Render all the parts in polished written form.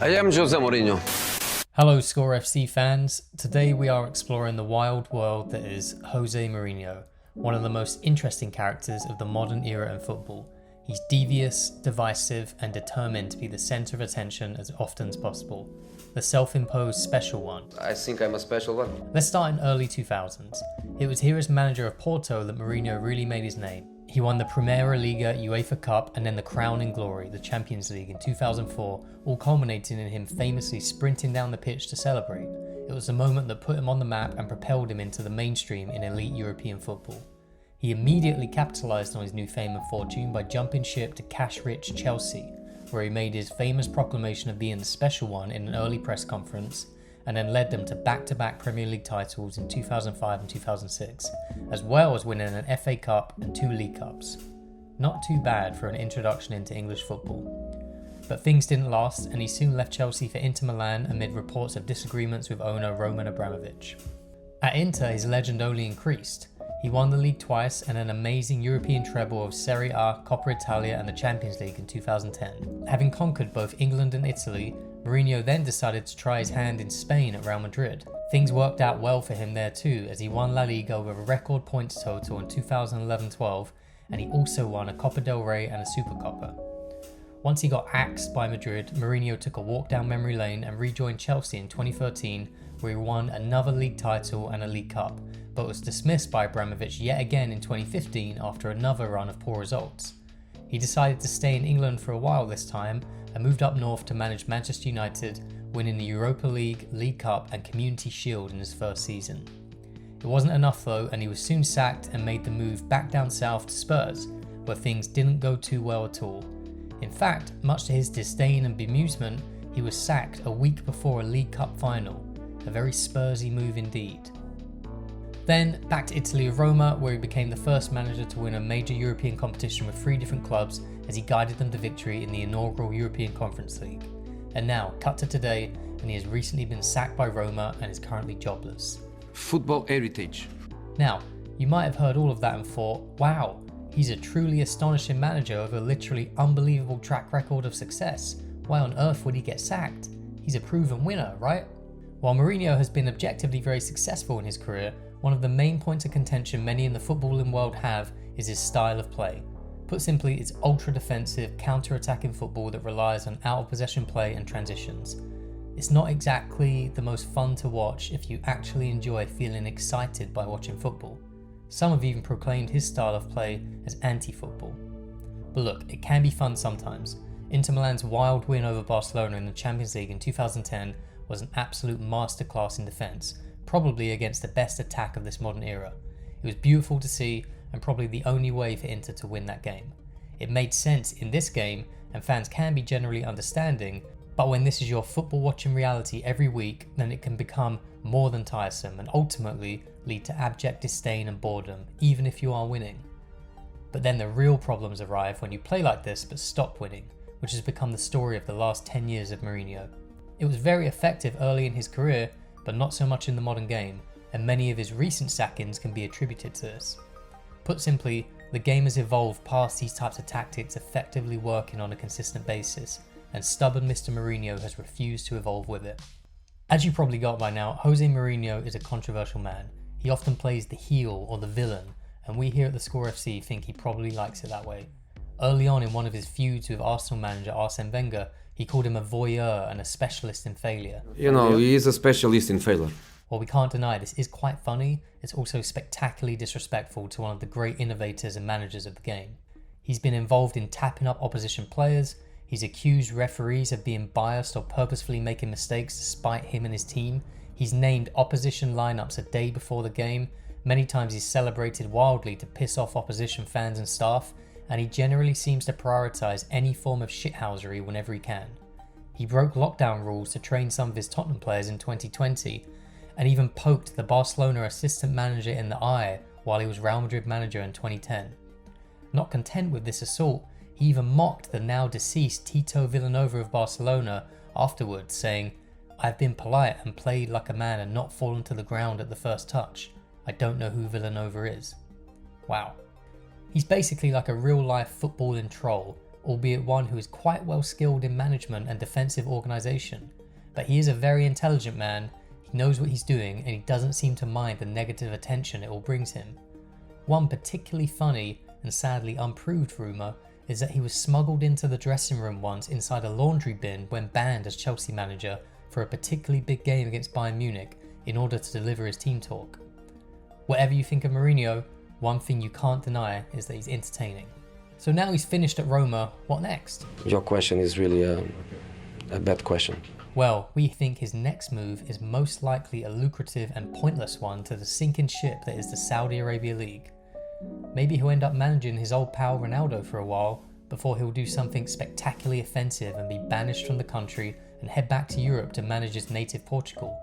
I am José Mourinho. Hello Score FC fans, today we are exploring the wild world that is José Mourinho, one of the most interesting characters of the modern era in football. He's devious, divisive and determined to be the centre of attention as often as possible. The self-imposed special one. I think I'm a special one. Let's start in early 2000s. It was here as manager of Porto that Mourinho really made his name. He won the Primeira Liga, UEFA Cup and then the crowning glory, the Champions League in 2004, all culminating in him famously sprinting down the pitch to celebrate. It was the moment that put him on the map and propelled him into the mainstream in elite European football. He immediately capitalised on his new fame and fortune by jumping ship to cash-rich Chelsea, where he made his famous proclamation of being the special one in an early press conference, and then led them to back-to-back Premier League titles in 2005 and 2006, as well as winning an FA Cup and 2 League Cups. Not too bad for an introduction into English football. But things didn't last, and he soon left Chelsea for Inter Milan amid reports of disagreements with owner Roman Abramovich. At Inter, his legend only increased. He won the league twice and an amazing European treble of Serie A, Coppa Italia and the Champions League in 2010. Having conquered both England and Italy, Mourinho then decided to try his hand in Spain at Real Madrid. Things worked out well for him there too, as he won La Liga with a record points total in 2011-12, and he also won a Copa del Rey and a Supercopa. Once he got axed by Madrid, Mourinho took a walk down memory lane and rejoined Chelsea in 2013, where he won another league title and a League Cup, but was dismissed by Abramovich yet again in 2015 after another run of poor results. He decided to stay in England for a while this time and moved up north to manage Manchester United, winning the Europa League, League Cup and Community Shield in his first season. It wasn't enough though, and he was soon sacked and made the move back down south to Spurs, where things didn't go too well at all. In fact, much to his disdain and bemusement, he was sacked a week before a League Cup final, a very Spursy move indeed. Then back to Italy of Roma, where he became the first manager to win a major European competition with 3 different clubs as he guided them to victory in the inaugural European Conference League. And now, cut to today, and he has recently been sacked by Roma and is currently jobless. Football heritage. Now, you might have heard all of that and thought, wow, he's a truly astonishing manager with a literally unbelievable track record of success. Why on earth would he get sacked? He's a proven winner, right? While Mourinho has been objectively very successful in his career, one of the main points of contention many in the footballing world have is his style of play. Put simply, it's ultra-defensive, counter-attacking football that relies on out-of-possession play and transitions. It's not exactly the most fun to watch if you actually enjoy feeling excited by watching football. Some have even proclaimed his style of play as anti-football. But look, it can be fun sometimes. Inter Milan's wild win over Barcelona in the Champions League in 2010 was an absolute masterclass in defence, probably against the best attack of this modern era. It was beautiful to see and probably the only way for Inter to win that game. It made sense in this game and fans can be generally understanding, but when this is your football watching reality every week, then it can become more than tiresome and ultimately lead to abject disdain and boredom, even if you are winning. But then the real problems arrive when you play like this but stop winning, which has become the story of the last 10 years of Mourinho. It was very effective early in his career, but not so much in the modern game, and many of his recent sackings can be attributed to this. Put simply, the game has evolved past these types of tactics effectively working on a consistent basis, and stubborn Mr. Mourinho has refused to evolve with it. As you probably got by now, José Mourinho is a controversial man. He often plays the heel or the villain, and we here at the Score FC think he probably likes it that way. Early on in one of his feuds with Arsenal manager Arsene Wenger, he called him a voyeur and a specialist in failure. You know, he is a specialist in failure. While we can't deny this is quite funny, it's also spectacularly disrespectful to one of the great innovators and managers of the game. He's been involved in tapping up opposition players, he's accused referees of being biased or purposefully making mistakes to spite him and his team, he's named opposition lineups a day before the game, many times he's celebrated wildly to piss off opposition fans and staff, and he generally seems to prioritise any form of shithousery whenever he can. He broke lockdown rules to train some of his Tottenham players in 2020, and even poked the Barcelona assistant manager in the eye while he was Real Madrid manager in 2010. Not content with this assault, he even mocked the now deceased Tito Villanova of Barcelona afterwards, saying, "I've been polite and played like a man and not fallen to the ground at the first touch. I don't know who Villanova is." Wow. He's basically like a real life footballing troll, albeit one who is quite well skilled in management and defensive organisation. But he is a very intelligent man, he knows what he's doing, and he doesn't seem to mind the negative attention it all brings him. One particularly funny and sadly unproved rumour is that he was smuggled into the dressing room once inside a laundry bin when banned as Chelsea manager for a particularly big game against Bayern Munich in order to deliver his team talk. Whatever you think of Mourinho, one thing you can't deny is that he's entertaining. So now he's finished at Roma, what next? Your question is really a bad question. Well, we think his next move is most likely a lucrative and pointless one to the sinking ship that is the Saudi Arabia League. Maybe he'll end up managing his old pal Ronaldo for a while before he'll do something spectacularly offensive and be banished from the country and head back to Europe to manage his native Portugal,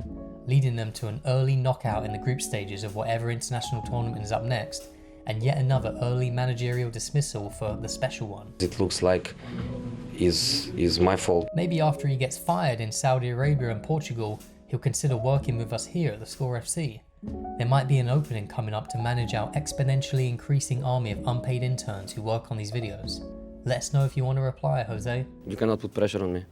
leading them to an early knockout in the group stages of whatever international tournament is up next, and yet another early managerial dismissal for the special one. It looks like is my fault. Maybe after he gets fired in Saudi Arabia and Portugal, he'll consider working with us here at the Score FC. There might be an opening coming up to manage our exponentially increasing army of unpaid interns who work on these videos. Let us know if you want to reply, Jose. You cannot put pressure on me.